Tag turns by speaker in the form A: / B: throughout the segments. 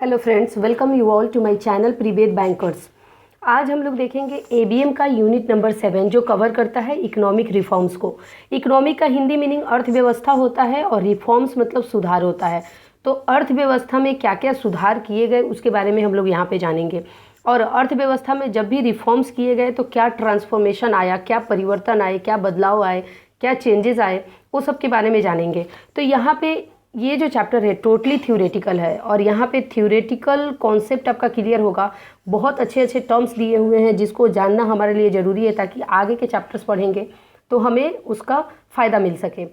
A: Hello friends, welcome you all to my channel प्रीवेद bankers. आज हम लोग देखेंगे एबीएम का यूनिट नंबर 7 जो कवर करता है इकोनॉमिक रिफॉर्म्स को। इकोनॉमिक का हिंदी मीनिंग अर्थव्यवस्था होता है और रिफॉर्म्स मतलब सुधार होता है। तो अर्थव्यवस्था में क्या क्या सुधार किए गए उसके बारे में हम लोग यहाँ पे जानेंगे। और अर्थव्यवस्था में जब भी रिफॉर्म्स किए गए तो क्या ट्रांसफॉर्मेशन आया, क्या परिवर्तन आए, क्या बदलाव आए, क्या चेंजेस आए, वो सब के बारे में जानेंगे। तो यहाँ पे ये जो चैप्टर है टोटली थ्योरेटिकल है और यहाँ पे थ्योरेटिकल कॉन्सेप्ट आपका क्लियर होगा। बहुत अच्छे अच्छे टर्म्स दिए हुए हैं जिसको जानना हमारे लिए ज़रूरी है ताकि आगे के चैप्टर्स पढ़ेंगे तो हमें उसका फ़ायदा मिल सके।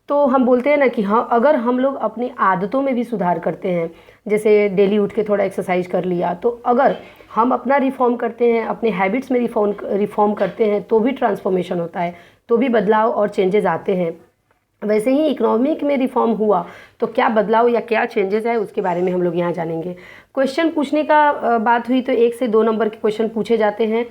A: तो हम बोलते हैं ना कि हाँ, अगर हम लोग अपनी आदतों में भी सुधार करते हैं, जैसे डेली उठ के थोड़ा एक्सरसाइज कर लिया, तो अगर हम अपना रिफॉर्म करते हैं, अपने हैबिट्स में रिफॉर्म करते हैं तो भी ट्रांसफॉर्मेशन होता है, तो भी बदलाव और चेंजेस आते हैं। वैसे ही इकोनॉमिक में रिफॉर्म हुआ तो क्या बदलाव या क्या चेंजेस है उसके बारे में हम लोग यहाँ जानेंगे। क्वेश्चन पूछने का बात हुई तो 1 से 2 नंबर के क्वेश्चन पूछे जाते हैं।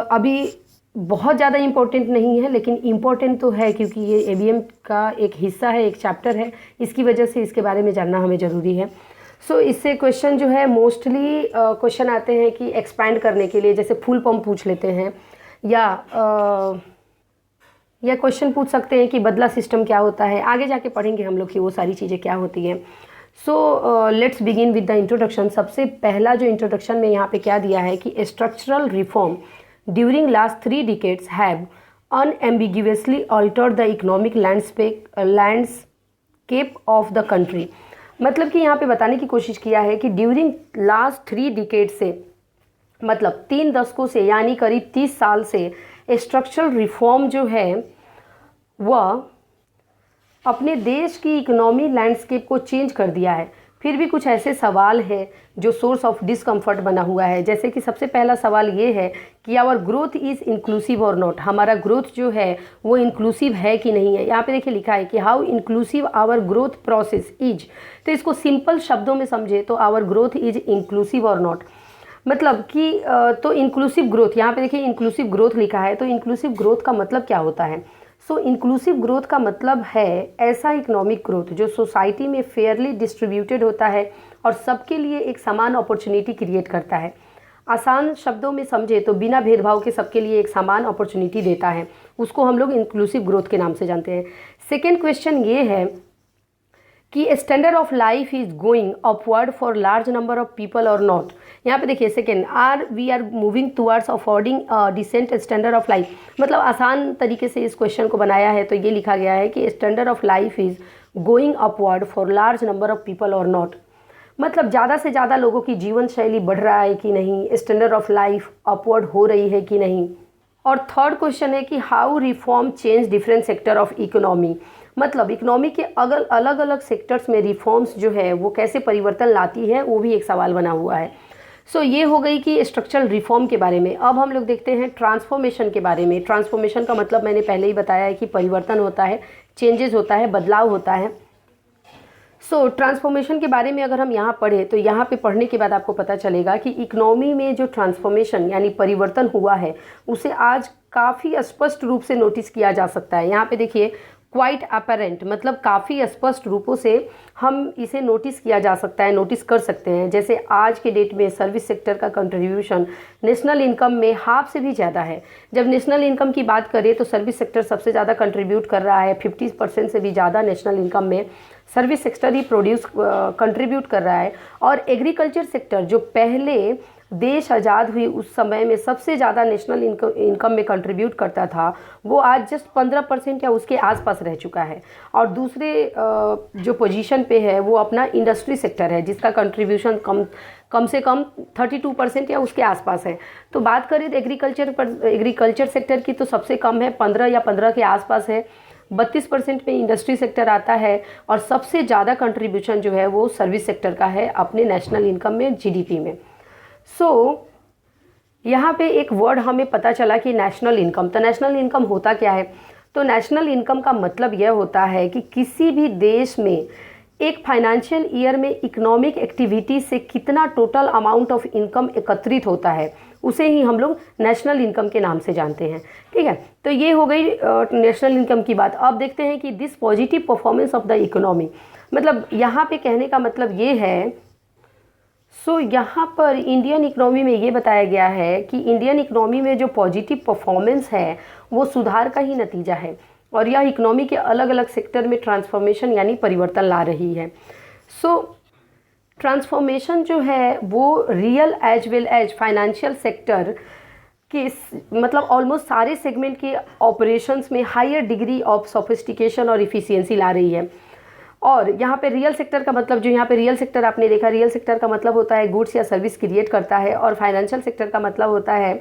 A: अभी बहुत ज़्यादा इम्पोर्टेंट नहीं है लेकिन इम्पोर्टेंट तो है क्योंकि ये एबीएम का एक हिस्सा है, एक चैप्टर है, इसकी वजह से इसके बारे में जानना हमें ज़रूरी है। इससे क्वेश्चन जो है मोस्टली क्वेश्चन आते हैं कि एक्सपैंड करने के लिए, जैसे फुल पंप पूछ लेते हैं या क्वेश्चन पूछ सकते हैं कि बदला सिस्टम क्या होता है। आगे जाके पढ़ेंगे हम लोग कि वो सारी चीज़ें क्या होती हैं। Let's begin with the introduction. सबसे पहला जो इंट्रोडक्शन में यहाँ पे क्या दिया है कि structural reform during last 3 decades have unambiguously altered the economic landscape of the country. मतलब कि यहाँ पे बताने की कोशिश किया है कि ड्यूरिंग लास्ट 3 डिकेड से, मतलब 3 दशकों से, यानी करीब 30 साल से स्ट्रक्चरल रिफॉर्म जो है वह अपने देश की इकोनॉमी लैंडस्केप को चेंज कर दिया है। फिर भी कुछ ऐसे सवाल हैं जो सोर्स ऑफ डिसकम्फर्ट बना हुआ है। जैसे कि सबसे पहला सवाल ये है कि आवर ग्रोथ इज़ इंक्लूसिव और नॉट। हमारा ग्रोथ जो है वो इंक्लूसिव है कि नहीं है। यहाँ पे देखिए लिखा है कि how inclusive our growth process is. तो इसको सिंपल शब्दों में समझे तो आवर ग्रोथ इज इंक्लूसिव और नॉट, मतलब कि तो इंक्लूसिव ग्रोथ, यहाँ पे देखिए इंक्लूसिव ग्रोथ लिखा है, तो इंक्लूसिव ग्रोथ का मतलब क्या होता है। इंक्लूसिव ग्रोथ का मतलब है ऐसा इकोनॉमिक ग्रोथ जो सोसाइटी में फेयरली डिस्ट्रीब्यूटेड होता है और सबके लिए एक समान अपॉर्चुनिटी क्रिएट करता है। आसान शब्दों में समझे तो बिना भेदभाव के सबके लिए एक समान अपॉर्चुनिटी देता है, उसको हम लोग इंक्लूसिव ग्रोथ के नाम से जानते हैं। सेकेंड क्वेश्चन ये है कि standard of life is going upward for large number of people और नॉट। यहाँ पे देखिए second, we are moving towards affording decent standard of life. मतलब आसान तरीके से इस क्वेश्चन को बनाया है तो ये लिखा गया है कि standard of life is going upward for large number of people और नॉट। मतलब ज़्यादा से ज़्यादा लोगों की जीवन शैली बढ़ रहा है कि नहीं, स्टैंडर्ड ऑफ लाइफ अपवर्ड हो रही है कि नहीं। और थर्ड क्वेश्चन है कि how reform change different sector of economy. मतलब इकोनॉमी के अलग अलग सेक्टर्स में रिफॉर्म्स जो है वो कैसे परिवर्तन लाती है, वो भी एक सवाल बना हुआ है। ये हो गई कि स्ट्रक्चरल रिफॉर्म के बारे में। अब हम लोग देखते हैं ट्रांसफॉर्मेशन के बारे में। ट्रांसफॉर्मेशन का मतलब मैंने पहले ही बताया है कि परिवर्तन होता है, चेंजेस होता है, बदलाव होता है। ट्रांसफॉर्मेशन के बारे में अगर हम यहाँ पढ़े तो यहाँ पे पढ़ने के बाद आपको पता चलेगा कि इकोनॉमी में जो ट्रांसफॉर्मेशन यानी परिवर्तन हुआ है उसे आज काफ़ी स्पष्ट रूप से नोटिस किया जा सकता है। यहाँ पे देखिए क्वाइट अपरेंट, मतलब काफ़ी स्पष्ट रूपों से हम इसे नोटिस किया जा सकता है, नोटिस कर सकते हैं। जैसे आज के डेट में सर्विस सेक्टर का कंट्रीब्यूशन नेशनल इनकम में हाफ से भी ज़्यादा है। जब नेशनल इनकम की बात करें तो सर्विस सेक्टर सबसे ज़्यादा कंट्रीब्यूट कर रहा है। 50% से भी ज़्यादा नेशनल इनकम में सर्विस सेक्टर ही कंट्रीब्यूट कर रहा है। और एग्रीकल्चर सेक्टर जो पहले देश आज़ाद हुई उस समय में सबसे ज़्यादा नेशनल इनकम में कंट्रीब्यूट करता था, वो आज जस्ट 15% या उसके आसपास रह चुका है। और दूसरे जो पोजीशन पे है वो अपना इंडस्ट्री सेक्टर है जिसका कंट्रीब्यूशन कम से कम 32% या उसके आसपास है। तो बात करें तो एग्रीकल्चर सेक्टर की तो सबसे कम है, 15 या 15 के आसपास है। 32% में इंडस्ट्री सेक्टर आता है और सबसे ज़्यादा कंट्रीब्यूशन जो है वो सर्विस सेक्टर का है अपने नेशनल इनकम में, जीडीपी में। यहाँ पे एक वर्ड हमें पता चला कि नेशनल इनकम। तो नेशनल इनकम होता क्या है? तो नेशनल इनकम का मतलब यह होता है कि किसी भी देश में एक फाइनेंशियल ईयर में इकोनॉमिक एक्टिविटी से कितना टोटल अमाउंट ऑफ इनकम एकत्रित होता है उसे ही हम लोग नेशनल इनकम के नाम से जानते हैं। ठीक है, तो ये हो गई नेशनल इनकम की बात। अब देखते हैं कि this positive performance of the economy, मतलब यहाँ पे कहने का मतलब ये है यहाँ पर इंडियन इकोनॉमी में ये बताया गया है कि इंडियन इकोनॉमी में जो पॉजिटिव परफॉर्मेंस है वो सुधार का ही नतीजा है और यह इकोनॉमी के अलग अलग सेक्टर में ट्रांसफॉर्मेशन यानी परिवर्तन ला रही है। ट्रांसफॉर्मेशन जो है वो real as well as financial sector कि मतलब ऑलमोस्ट सारे सेगमेंट के ऑपरेशंस में हायर डिग्री ऑफ सोफिस्टिकेशन और इफ़िशियंसी ला रही है। और यहाँ पे रियल सेक्टर का मतलब, जो यहाँ पे रियल सेक्टर आपने देखा, रियल सेक्टर का मतलब होता है गुड्स या सर्विस क्रिएट करता है, और फाइनेंशियल सेक्टर का मतलब होता है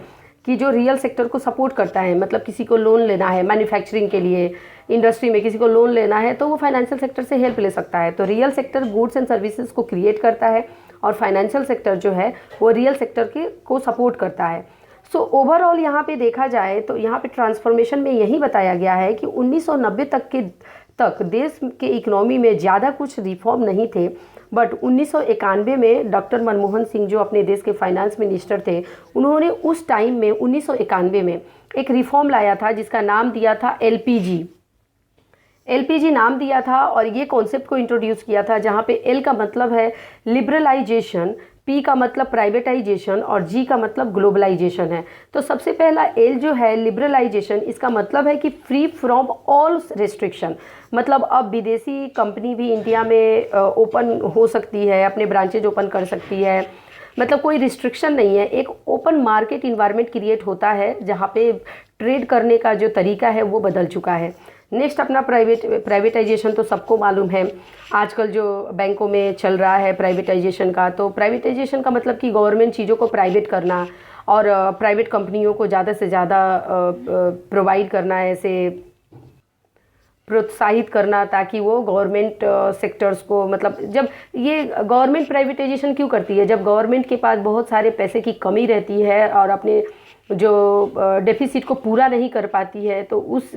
A: कि जो रियल सेक्टर को सपोर्ट करता है, मतलब किसी को लोन लेना है मैन्युफैक्चरिंग के लिए, इंडस्ट्री में किसी को लोन लेना है तो वो फाइनेंशियल सेक्टर से हेल्प ले सकता है। तो real sector goods and services को क्रिएट करता है और फाइनेंशियल सेक्टर जो है वो रियल सेक्टर के को सपोर्ट करता है। ओवरऑल यहाँ पे देखा जाए तो यहाँ पे ट्रांसफॉर्मेशन में यही बताया गया है कि 1990 तक देश के इकोनॉमी में ज़्यादा कुछ रिफॉर्म नहीं थे, बट 1991 में डॉक्टर मनमोहन सिंह जो अपने देश के फाइनेंस मिनिस्टर थे, उन्होंने उस टाइम में 1991 में एक रिफॉर्म लाया था जिसका नाम दिया था एलपीजी नाम दिया था। और ये कॉन्सेप्ट को इंट्रोड्यूस किया था जहाँ पे एल का मतलब है लिबरलाइजेशन, पी का मतलब प्राइवेटाइजेशन और जी का मतलब ग्लोबलाइजेशन है। तो सबसे पहला एल जो है लिबरलाइजेशन, इसका मतलब है कि फ्री फ्रॉम ऑल रेस्ट्रिक्शन, मतलब अब विदेशी कंपनी भी इंडिया में ओपन हो सकती है, अपने ब्रांचेज ओपन कर सकती है, मतलब कोई रिस्ट्रिक्शन नहीं है। एक ओपन मार्केट इन्वायरमेंट क्रिएट होता है जहाँ पे ट्रेड करने का जो तरीका है वो बदल चुका है। नेक्स्ट अपना प्राइवेटाइजेशन तो सबको मालूम है, आजकल जो बैंकों में चल रहा है प्राइवेटाइजेशन का। तो प्राइवेटाइजेशन का मतलब कि गवर्नमेंट चीज़ों को प्राइवेट करना और प्राइवेट कंपनियों को ज़्यादा से ज़्यादा प्रोवाइड करना, ऐसे प्रोत्साहित करना ताकि वो गवर्नमेंट सेक्टर्स को, मतलब जब ये गवर्नमेंट प्राइवेटाइजेशन क्यों करती है, जब गवर्नमेंट के पास बहुत सारे पैसे की कमी रहती है और अपने जो डेफिसिट को पूरा नहीं कर पाती है तो उस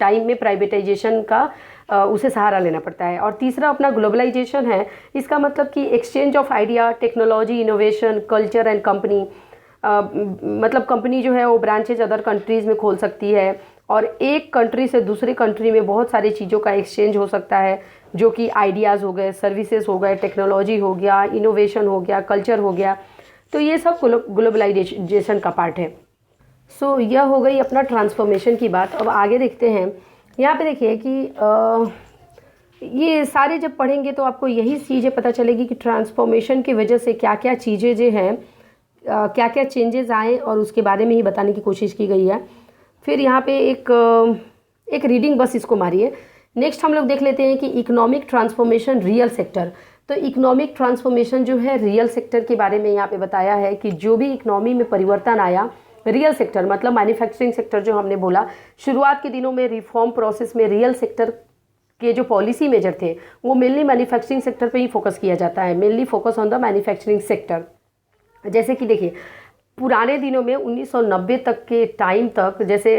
A: टाइम में प्राइवेटाइजेशन का उसे सहारा लेना पड़ता है। और तीसरा अपना ग्लोबलाइजेशन है, इसका मतलब कि exchange of idea, technology, innovation, culture and company, मतलब कंपनी जो है वो ब्रांचेज अदर कंट्रीज़ में खोल सकती है और एक कंट्री से दूसरे कंट्री में बहुत सारी चीज़ों का एक्सचेंज हो सकता है, जो कि आइडियाज़ हो गए, सर्विसेज हो गए, टेक्नोलॉजी हो गया, इनोवेशन हो गया, कल्चर हो गया। तो ये सब ग्लोबलाइजेशन का पार्ट है। यह हो गई अपना ट्रांसफॉर्मेशन की बात। अब आगे देखते हैं। यहाँ पे देखिए कि ये सारे जब पढ़ेंगे तो आपको यही चीज़ें पता चलेगी कि ट्रांसफॉर्मेशन की वजह से क्या क्या चीज़ें जो हैं, क्या क्या चेंजेस आए और उसके बारे में ही बताने की कोशिश की गई है। फिर यहाँ पे एक रीडिंग बस इसको मारिए। नेक्स्ट हम लोग देख लेते हैं कि इकोनॉमिक ट्रांसफॉर्मेशन रियल सेक्टर। तो इकोनॉमिक ट्रांसफॉर्मेशन जो है रियल सेक्टर के बारे में यहाँ पे बताया है कि जो भी इकोनॉमी में परिवर्तन आया, रियल सेक्टर मतलब मैन्युफैक्चरिंग सेक्टर जो हमने बोला, शुरुआत के दिनों में रिफॉर्म प्रोसेस में रियल सेक्टर के जो पॉलिसी मेजर थे वो मेनली मैन्युफैक्चरिंग सेक्टर पे ही फोकस किया जाता है, mainly focus on the manufacturing sector. जैसे कि देखिए पुराने दिनों में 1990 तक के टाइम तक जैसे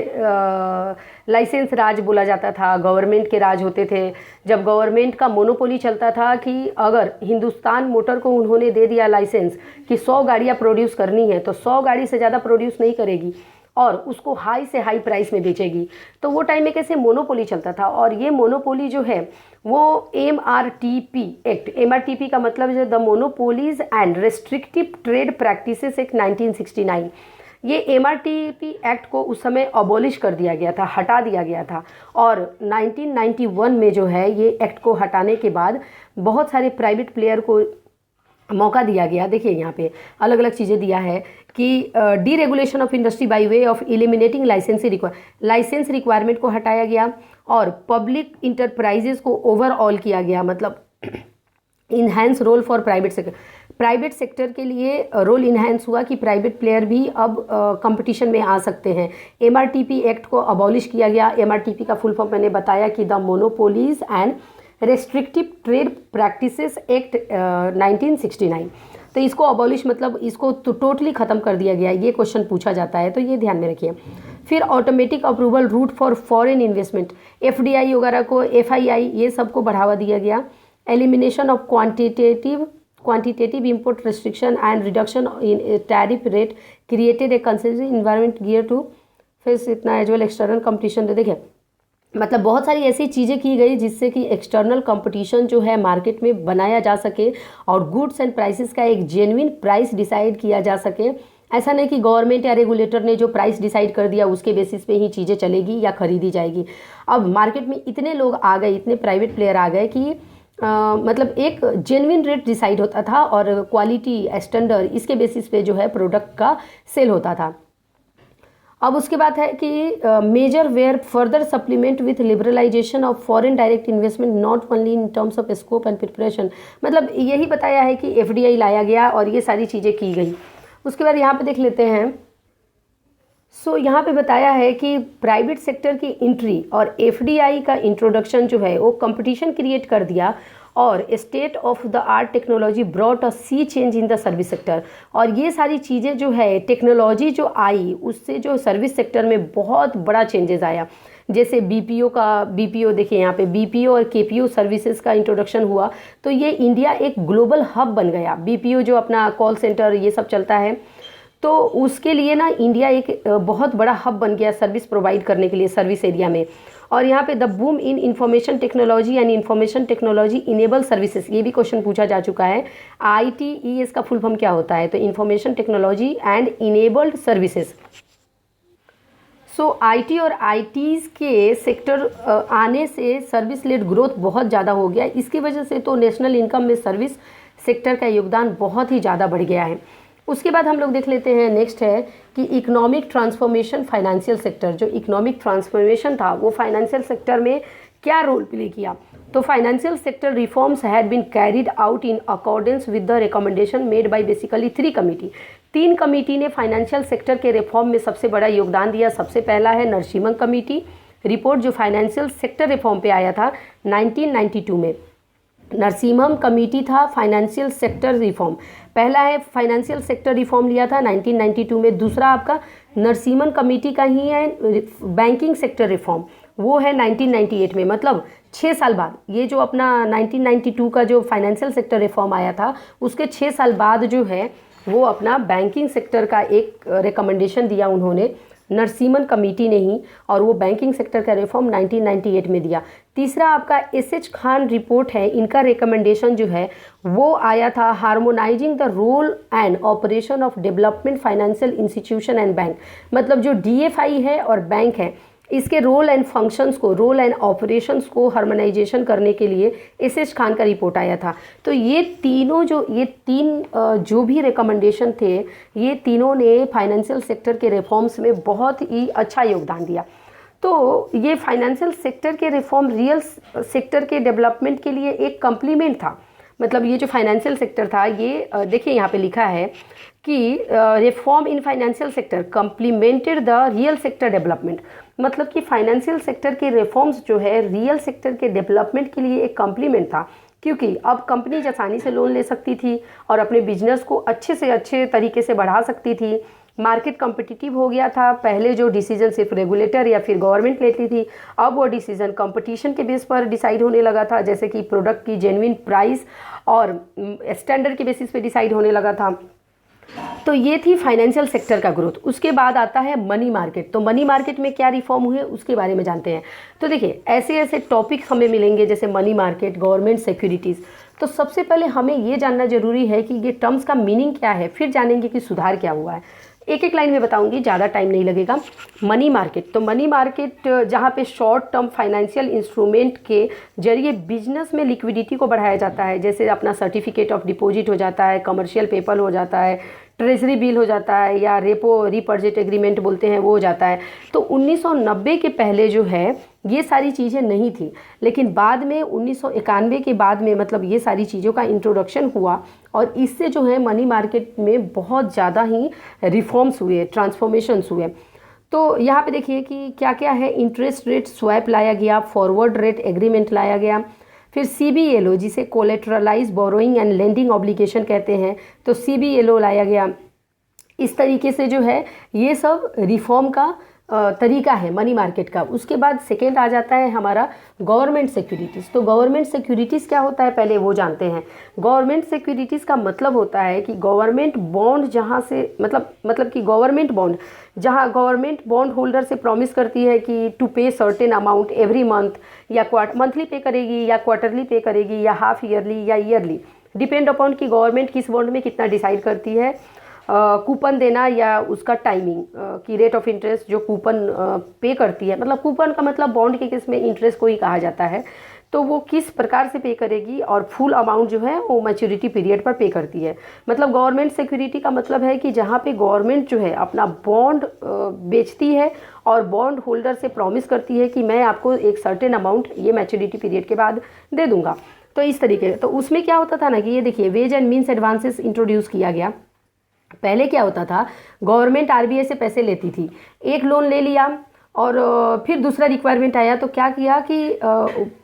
A: लाइसेंस राज बोला जाता था, गवर्नमेंट के राज होते थे, जब गवर्नमेंट का मोनोपोली चलता था कि अगर हिंदुस्तान मोटर को उन्होंने दे दिया लाइसेंस कि 100 गाड़ियाँ प्रोड्यूस करनी है तो 100 गाड़ी से ज़्यादा प्रोड्यूस नहीं करेगी और उसको हाई से हाई प्राइस में बेचेगी। तो वो टाइम में कैसे मोनोपोली चलता था, और ये मोनोपोली जो है वो MRTP एक्ट, MRTP का मतलब है the monopolies and restrictive trade practices act 1969। ये MRTP एक्ट को उस समय अबॉलिश कर दिया गया था, हटा दिया गया था, और 1991 में जो है ये एक्ट को हटाने के बाद बहुत सारे प्राइवेट प्लेयर को मौका दिया गया। देखिए यहाँ पे अलग अलग चीज़ें दिया है कि deregulation of industry by way of eliminating licence requirement को हटाया गया और पब्लिक इंटरप्राइजेस को ओवरऑल किया गया, मतलब enhance role for private sector के लिए रोल इन्हांस हुआ कि प्राइवेट प्लेयर भी अब कंपटीशन में आ सकते हैं। MRTP एक्ट को अबॉलिश किया गया। MRTP का फुल फॉर्म मैंने बताया कि the monopolies and restrictive trade practices act 1969। तो इसको अबॉलिश मतलब इसको तो टोटली ख़त्म कर दिया गया, ये क्वेश्चन पूछा जाता है तो ये ध्यान में रखिए। फिर automatic approval route for foreign investment, FDI वगैरह को, FII ये सबको बढ़ावा दिया गया। Elimination of quantitative import restriction and reduction in tariff rate created a concessive environment gear to face इतना एज वेल एक्सटर्नल कंपटीशन। देखिए मतलब बहुत सारी ऐसी चीज़ें की गई जिससे कि एक्सटर्नल कंपटीशन जो है मार्केट में बनाया जा सके और गुड्स एंड प्राइसेस का एक जेन्युइन प्राइस डिसाइड किया जा सके। ऐसा नहीं कि गवर्नमेंट या रेगुलेटर ने जो प्राइस डिसाइड कर दिया उसके बेसिस पे ही चीज़ें चलेगी या खरीदी जाएगी। अब मार्केट में इतने लोग आ गए, इतने प्राइवेट प्लेयर आ गए कि मतलब एक जेन्युइन रेट डिसाइड होता था और क्वालिटी स्टैंडर्ड इसके बेसिस पे जो है प्रोडक्ट का सेल होता था। अब उसके बाद है कि major were further supplement with liberalisation of foreign direct investment not only in terms of scope and preparation. मतलब यही बताया है कि एफडीआई लाया गया और ये सारी चीज़ें की गई। उसके बाद यहाँ पे देख लेते हैं। यहाँ पे बताया है कि प्राइवेट सेक्टर की एंट्री और एफडीआई का इंट्रोडक्शन जो है वो कंपटीशन क्रिएट कर दिया और state of the art technology brought a sea change in the service sector. और ये सारी चीज़ें जो है टेक्नोलॉजी जो आई उससे जो सर्विस सेक्टर में बहुत बड़ा चेंजेस आया। जैसे बीपीओ देखिए यहाँ पे बीपीओ और केपीओ सर्विसेज का इंट्रोडक्शन हुआ तो ये इंडिया एक ग्लोबल हब बन गया। बीपीओ जो अपना कॉल सेंटर ये सब चलता है तो उसके लिए ना इंडिया एक बहुत बड़ा हब बन गया सर्विस प्रोवाइड करने के लिए सर्विस एरिया में। और यहाँ पे the boom in information technology and information technology enable services, ये भी क्वेश्चन पूछा जा चुका है। ITES का फुल फॉर्म क्या होता है? तो information technology and enabled services. IT और ITs के सेक्टर आने से सर्विस लेड ग्रोथ बहुत ज़्यादा हो गया। इसकी वजह से तो नेशनल इनकम में सर्विस सेक्टर का योगदान बहुत ही ज़्यादा बढ़ गया है। उसके बाद हम लोग देख लेते हैं, नेक्स्ट है कि इकोनॉमिक ट्रांसफॉर्मेशन फाइनेंशियल सेक्टर। जो इकोनॉमिक ट्रांसफॉर्मेशन था वो फाइनेंशियल सेक्टर में क्या रोल प्ले किया? तो financial sector reforms had been carried out in accordance with the recommendation made by basically 3 committee. 3 committee ने फाइनेंशियल सेक्टर के रिफॉर्म में सबसे बड़ा योगदान दिया। सबसे पहला है नरसिम्हन कमिटी रिपोर्ट जो फाइनेंशियल सेक्टर रिफॉर्म पे आया था 1992 में। नरसिम्हन कमेटी था फाइनेंशियल सेक्टर रिफॉर्म, पहला है फाइनेंशियल सेक्टर रिफॉर्म लिया था 1992 में। दूसरा आपका नरसिम्हन कमेटी का ही है बैंकिंग सेक्टर रिफॉर्म, वो है 1998 में। मतलब 6 साल बाद, ये जो अपना 1992 का जो फाइनेंशियल सेक्टर रिफॉर्म आया था उसके 6 साल बाद जो है वो अपना बैंकिंग सेक्टर का एक रिकमेंडेशन दिया उन्होंने, नरसिम्हन कमेटी ने ही, और वो बैंकिंग सेक्टर का रिफॉर्म 1998 में दिया। तीसरा आपका SH खान रिपोर्ट है, इनका रिकमेंडेशन जो है वो आया था harmonising the role and operation of development financial institution and bank. मतलब जो DFI है और बैंक है इसके रोल एंड फंक्शंस को, रोल एंड ऑपरेशंस को हार्मोनाइजेशन करने के लिए SH खान का रिपोर्ट आया था। तो ये तीन जो भी रिकमेंडेशन थे ये तीनों ने फाइनेंशियल सेक्टर के रिफॉर्म्स में बहुत ही अच्छा योगदान दिया। तो ये फाइनेंशियल सेक्टर के रिफॉर्म रियल सेक्टर के डेवलपमेंट के लिए एक कम्प्लीमेंट था। मतलब ये जो फाइनेंशियल सेक्टर था ये देखिए यहाँ पे लिखा है कि reform in financial sector complemented the real sector development. मतलब कि फाइनेंशियल सेक्टर के रिफॉर्म्स जो है रियल सेक्टर के डेवलपमेंट के लिए एक कम्प्लीमेंट था, क्योंकि अब कंपनीज आसानी से लोन ले सकती थी और अपने बिजनेस को अच्छे से अच्छे तरीके से बढ़ा सकती थी। मार्केट कॉम्पिटिटिव हो गया था। पहले जो डिसीजन सिर्फ रेगुलेटर या फिर गवर्नमेंट लेती थी, अब वो डिसीजन कंपटीशन के बेस पर डिसाइड होने लगा था, जैसे कि प्रोडक्ट की जेन्युइन प्राइस और स्टैंडर्ड के बेसिस पे डिसाइड होने लगा था। तो ये थी फाइनेंशियल सेक्टर का ग्रोथ। उसके बाद आता है मनी मार्केट। तो मनी मार्केट में क्या रिफॉर्म हुए उसके बारे में जानते हैं। तो देखिए ऐसे ऐसे टॉपिक्स हमें मिलेंगे जैसे मनी मार्केट, गवर्नमेंट सिक्योरिटीज़। तो सबसे पहले हमें ये जानना जरूरी है कि ये टर्म्स का मीनिंग क्या है, फिर जानेंगे कि सुधार क्या हुआ है। एक एक लाइन में बताऊंगी, ज़्यादा टाइम नहीं लगेगा। मनी मार्केट, तो मनी मार्केट जहाँ पे शॉर्ट टर्म फाइनेंशियल इंस्ट्रूमेंट के जरिए बिजनेस में लिक्विडिटी को बढ़ाया जाता है, जैसे अपना सर्टिफिकेट ऑफ डिपॉजिट हो जाता है, कमर्शियल पेपर हो जाता है, ट्रेजरी बिल हो जाता है, या रेपो रीपर्जेट एग्रीमेंट बोलते हैं वो हो जाता है। तो 1990 के पहले जो है ये सारी चीज़ें नहीं थी, लेकिन बाद में 1991 के बाद में मतलब ये सारी चीज़ों का इंट्रोडक्शन हुआ और इससे जो है मनी मार्केट में बहुत ज़्यादा ही रिफॉर्म्स हुए, ट्रांसफॉर्मेशंस हुए। तो यहाँ पे देखिए कि क्या क्या है। इंटरेस्ट रेट स्वैप लाया गया, फॉरवर्ड रेट एग्रीमेंट लाया गया, फिर CBLO जिसे कोलेटरलाइज बोरोइंग एंड लेंडिंग ऑब्लिगेशन कहते हैं, तो CBLO लाया गया। इस तरीके से जो है ये सब रिफॉर्म का तरीका है मनी मार्केट का। उसके बाद सेकेंड आ जाता है हमारा गवर्नमेंट सिक्योरिटीज़। तो गवर्नमेंट सिक्योरिटीज़ क्या होता है पहले वो जानते हैं। गवर्नमेंट सिक्योरिटीज़ का मतलब होता है कि गवर्नमेंट बॉन्ड जहाँ से मतलब कि गवर्नमेंट बॉन्ड जहाँ गवर्नमेंट बॉन्ड होल्डर से प्रॉमिस करती है कि टू पे सर्टेन अमाउंट एवरी मंथ, या मंथली पे करेगी या क्वार्टरली पे करेगी या हाफ ईयरली या ईयरली, डिपेंड अपॉन कि गवर्नमेंट किस बॉन्ड में कितना डिसाइड करती है। कूपन देना या उसका टाइमिंग की रेट ऑफ इंटरेस्ट जो कूपन पे करती है, मतलब कूपन का मतलब बॉन्ड के केस में इंटरेस्ट को ही कहा जाता है, तो वो किस प्रकार से पे करेगी और फुल अमाउंट जो है वो मैच्योरिटी पीरियड पर पे करती है। मतलब गवर्नमेंट सिक्योरिटी का मतलब है कि जहाँ पे गवर्नमेंट जो है अपना बॉन्ड बेचती है और बॉन्ड होल्डर से प्रॉमिस करती है कि मैं आपको एक सर्टेन अमाउंट ये मैच्योरिटी पीरियड के बाद दे दूंगा। तो इस तरीके, तो उसमें क्या होता था ना कि ये देखिए ways and means advances introduce किया गया। पहले क्या होता था, गवर्नमेंट आरबीआई से पैसे लेती थी, एक लोन ले लिया और फिर दूसरा रिक्वायरमेंट आया तो क्या किया कि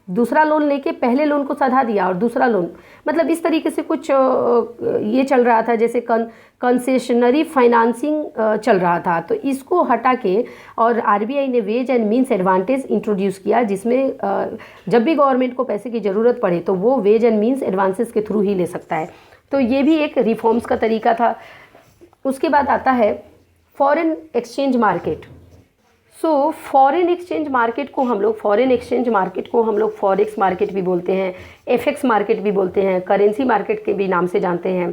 A: दूसरा लोन लेके पहले लोन को सधा दिया और दूसरा लोन, मतलब इस तरीके से कुछ ये चल रहा था जैसे कंसेशनरी फाइनेंसिंग चल रहा था। तो इसको हटा के और आरबीआई ने ways and means advantage introduce किया, जिसमें जब भी गवर्नमेंट को पैसे की ज़रूरत पड़े तो वो वेज एंड मीन्स एडवांसेस के थ्रू ही ले सकता है। तो ये भी एक रिफॉर्म्स का तरीका था। उसके बाद आता है foreign exchange market. So foreign exchange market को हम लोग फॉरेक्स मार्केट भी बोलते हैं, एफएक्स मार्केट भी बोलते हैं, करेंसी मार्केट के भी नाम से जानते हैं।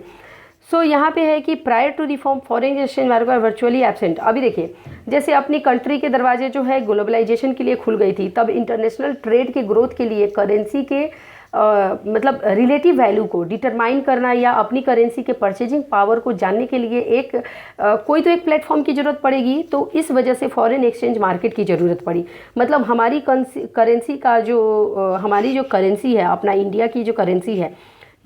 A: सो यहाँ पे है कि prior to reform foreign exchange market virtually absent. अभी देखिए जैसे अपनी कंट्री के दरवाजे जो है ग्लोबलाइजेशन के लिए खुल गई थी, तब इंटरनेशनल ट्रेड के ग्रोथ के लिए करेंसी के मतलब रिलेटिव वैल्यू को डिटरमाइन करना या अपनी करेंसी के परचेजिंग पावर को जानने के लिए कोई तो एक प्लेटफॉर्म की ज़रूरत पड़ेगी। तो इस वजह से फॉरेन एक्सचेंज मार्केट की ज़रूरत पड़ी। मतलब हमारी करेंसी का हमारी जो करेंसी है, अपना इंडिया की जो करेंसी है,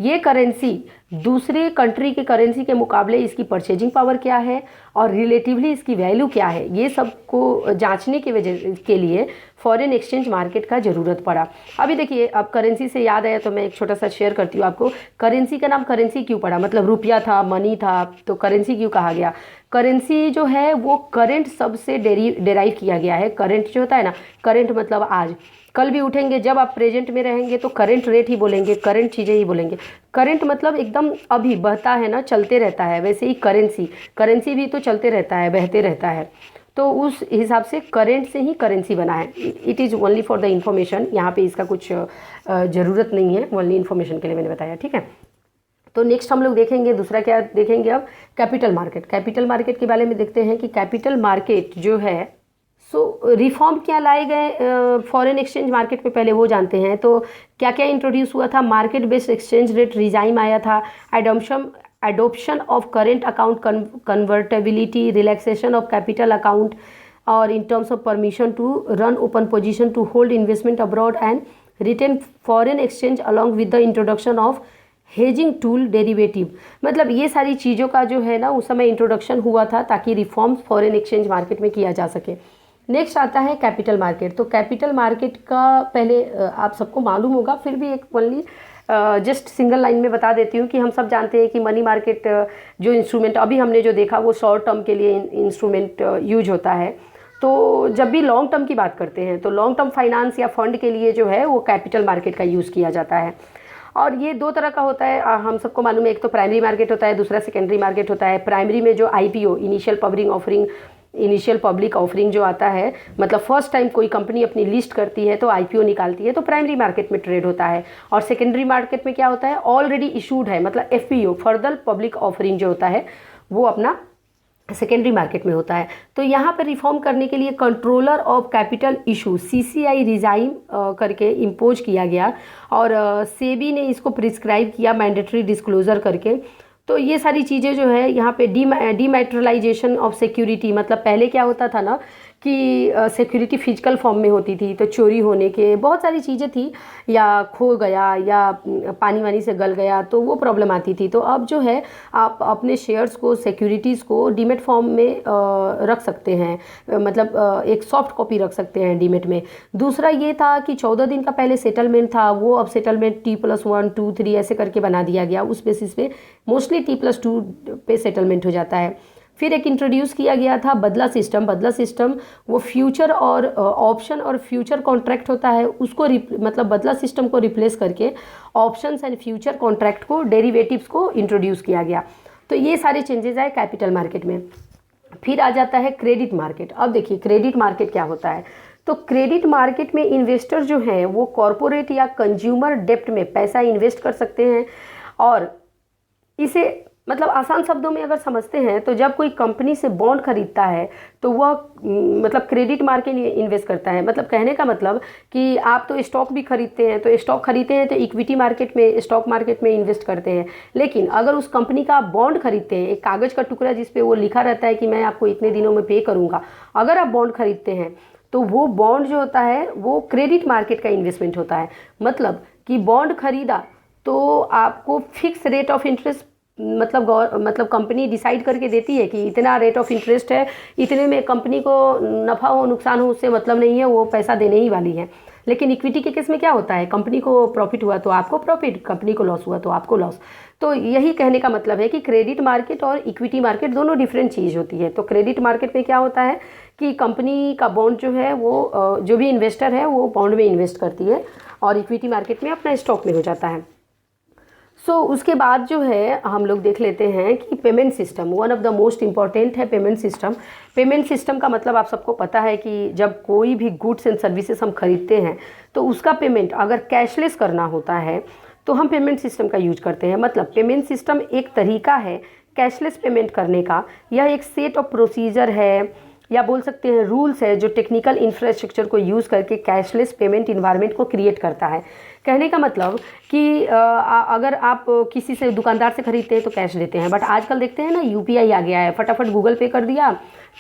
A: ये करेंसी दूसरे कंट्री के करेंसी के मुकाबले इसकी परचेजिंग पावर क्या है और रिलेटिवली इसकी वैल्यू क्या है, ये सब को जांचने की वजह के लिए फॉरेन एक्सचेंज मार्केट का ज़रूरत पड़ा। अभी देखिए, अब करेंसी से याद आया तो मैं एक छोटा सा शेयर करती हूँ आपको। करेंसी का नाम करेंसी क्यों पड़ा, मतलब रुपया था, मनी था, तो करेंसी क्यों कहा गया। करेंसी जो है वो करेंट शब्द से डेराइव किया गया है। करेंट जो होता है ना, करेंट मतलब आज, कल भी उठेंगे, जब आप प्रेजेंट में रहेंगे तो करेंट रेट ही बोलेंगे, करेंट चीज़ें ही बोलेंगे। करेंट मतलब एकदम अभी बहता है ना, चलते रहता है, वैसे ही करेंसी भी तो चलते रहता है, बहते रहता है। तो उस हिसाब से करेंट से ही करेंसी बना है। It is only for the information, यहाँ पे इसका कुछ ज़रूरत नहीं है, ओनली इन्फॉर्मेशन के लिए मैंने बताया, ठीक है। तो नेक्स्ट हम लोग देखेंगे, दूसरा क्या देखेंगे अब, कैपिटल मार्केट। कैपिटल मार्केट के बारे में देखते हैं कि कैपिटल मार्केट जो है, रिफॉर्म क्या लाए गए फॉरेन एक्सचेंज मार्केट में, पहले वो जानते हैं। तो क्या क्या इंट्रोड्यूस हुआ था, market based exchange rate regime आया था, adoption of current account convertibility, relaxation of capital account, और in terms of permission to run open position to hold investment abroad and retain foreign exchange along with the introduction of hedging tool derivative. मतलब ये सारी चीज़ों का जो है ना उस समय इंट्रोडक्शन हुआ था ताकि रिफॉर्म्स फॉरेन एक्सचेंज मार्केट में किया जा सके। नेक्स्ट आता है कैपिटल मार्केट। तो कैपिटल मार्केट का पहले आप सबको मालूम होगा, फिर भी एक ओनली जस्ट सिंगल लाइन में बता देती हूँ कि हम सब जानते हैं कि मनी मार्केट जो इंस्ट्रूमेंट अभी हमने जो देखा वो शॉर्ट टर्म के लिए इंस्ट्रूमेंट यूज होता है। तो जब भी लॉन्ग टर्म की बात करते हैं तो लॉन्ग टर्म फाइनेंस या फंड के लिए जो है वो कैपिटल मार्केट का यूज़ किया जाता है। और ये दो तरह का होता है, हम सबको मालूम है, एक तो प्राइमरी मार्केट होता है, दूसरा सेकेंडरी मार्केट होता है। प्राइमरी में जो आईपीओ, इनिशियल पब्लिक ऑफरिंग जो आता है, मतलब फर्स्ट टाइम कोई कंपनी अपनी लिस्ट करती है तो आईपीओ निकालती है, तो प्राइमरी मार्केट में ट्रेड होता है। और सेकेंडरी मार्केट में क्या होता है, ऑलरेडी इशूड है, मतलब एफपीओ, फर्दर पब्लिक ऑफरिंग जो होता है वो अपना सेकेंडरी मार्केट में होता है। तो यहाँ पर रिफॉर्म करने के लिए controller of capital issue CCI regime करके इम्पोज किया गया और सेबी ने इसको प्रिस्क्राइब किया मैंडेटरी डिस्क्लोजर करके। तो ये सारी चीज़ें जो है यहाँ पे डीमैटेरियलाइजेशन ऑफ सिक्योरिटी, मतलब पहले क्या होता था ना कि सिक्योरिटी फिजिकल फॉर्म में होती थी, तो चोरी होने के बहुत सारी चीज़ें थी, या खो गया या पानी वानी से गल गया तो वो प्रॉब्लम आती थी। तो अब जो है आप अपने शेयर्स को, सिक्योरिटीज़ को डीमेट फॉर्म में रख सकते हैं, मतलब एक सॉफ्ट कॉपी रख सकते हैं डीमेट में। दूसरा ये था कि 14 दिन का पहले सेटलमेंट था, वो अब सेटलमेंट T+1, 2, 3 ऐसे करके बना दिया गया। उस बेसिस पे मोस्टली T+2 पे सेटलमेंट हो जाता है। फिर एक इंट्रोड्यूस किया गया था बदला सिस्टम। बदला सिस्टम वो फ्यूचर और ऑप्शन और फ्यूचर कॉन्ट्रैक्ट होता है, उसको मतलब बदला सिस्टम को रिप्लेस करके ऑप्शंस एंड फ्यूचर कॉन्ट्रैक्ट को, डेरिवेटिव्स को इंट्रोड्यूस किया गया। तो ये सारे चेंजेस आए कैपिटल मार्केट में। फिर आ जाता है क्रेडिट मार्केट। अब देखिए क्रेडिट मार्केट क्या होता है। तो क्रेडिट मार्केट में इन्वेस्टर जो हैं वो कॉरपोरेट या कंज्यूमर डेप्ट में पैसा इन्वेस्ट कर सकते हैं। और इसे मतलब आसान शब्दों में अगर समझते हैं तो जब कोई कंपनी से बॉन्ड खरीदता है तो वह मतलब क्रेडिट मार्केट में इन्वेस्ट करता है। मतलब कहने का मतलब कि आप तो स्टॉक भी खरीदते हैं, तो स्टॉक खरीदते हैं तो इक्विटी मार्केट में, स्टॉक मार्केट में इन्वेस्ट करते हैं। लेकिन अगर उस कंपनी का आप बॉन्ड खरीदते हैं, एक कागज़ का टुकड़ा जिस पे वो लिखा रहता है कि मैं आपको इतने दिनों में पे करूँगा, अगर आप बॉन्ड खरीदते हैं तो वो बॉन्ड जो होता है वो क्रेडिट मार्केट का इन्वेस्टमेंट होता है। मतलब कि बॉन्ड खरीदा तो आपको फिक्स रेट ऑफ इंटरेस्ट मतलब कंपनी डिसाइड करके देती है कि इतना रेट ऑफ इंटरेस्ट है, इतने में कंपनी को नफ़ा हो नुकसान हो उससे मतलब नहीं है, वो पैसा देने ही वाली है। लेकिन इक्विटी के केस में क्या होता है, कंपनी को प्रॉफिट हुआ तो आपको प्रॉफिट, कंपनी को लॉस हुआ तो आपको लॉस। तो यही कहने का मतलब है कि क्रेडिट मार्केट और इक्विटी मार्केट दोनों डिफरेंट चीज़ होती है। तो क्रेडिट मार्केट में क्या होता है कि कंपनी का बॉन्ड जो है वो जो भी इन्वेस्टर है वो बॉन्ड में इन्वेस्ट करती है, और इक्विटी मार्केट में अपना स्टॉक में हो जाता है। उसके बाद जो है हम लोग देख लेते हैं कि payment system one of the most important है। पेमेंट सिस्टम, पेमेंट सिस्टम का मतलब आप सबको पता है कि जब कोई भी गुड्स एंड सर्विसेज हम खरीदते हैं तो उसका पेमेंट अगर कैशलेस करना होता है तो हम पेमेंट सिस्टम का यूज करते हैं। मतलब पेमेंट सिस्टम एक तरीका है कैशलेस पेमेंट करने का। यह एक सेट ऑफ प्रोसीजर है या बोल सकते हैं रूल्स है जो टेक्निकल इंफ्रास्ट्रक्चर को यूज़ करके कैशलेस पेमेंट इन्वायरमेंट को क्रिएट करता है। कहने का मतलब कि अगर आप किसी से, दुकानदार से खरीदते हैं तो कैश देते हैं, बट आजकल देखते हैं ना यूपीआई आ गया है, फटाफट गूगल पे कर दिया,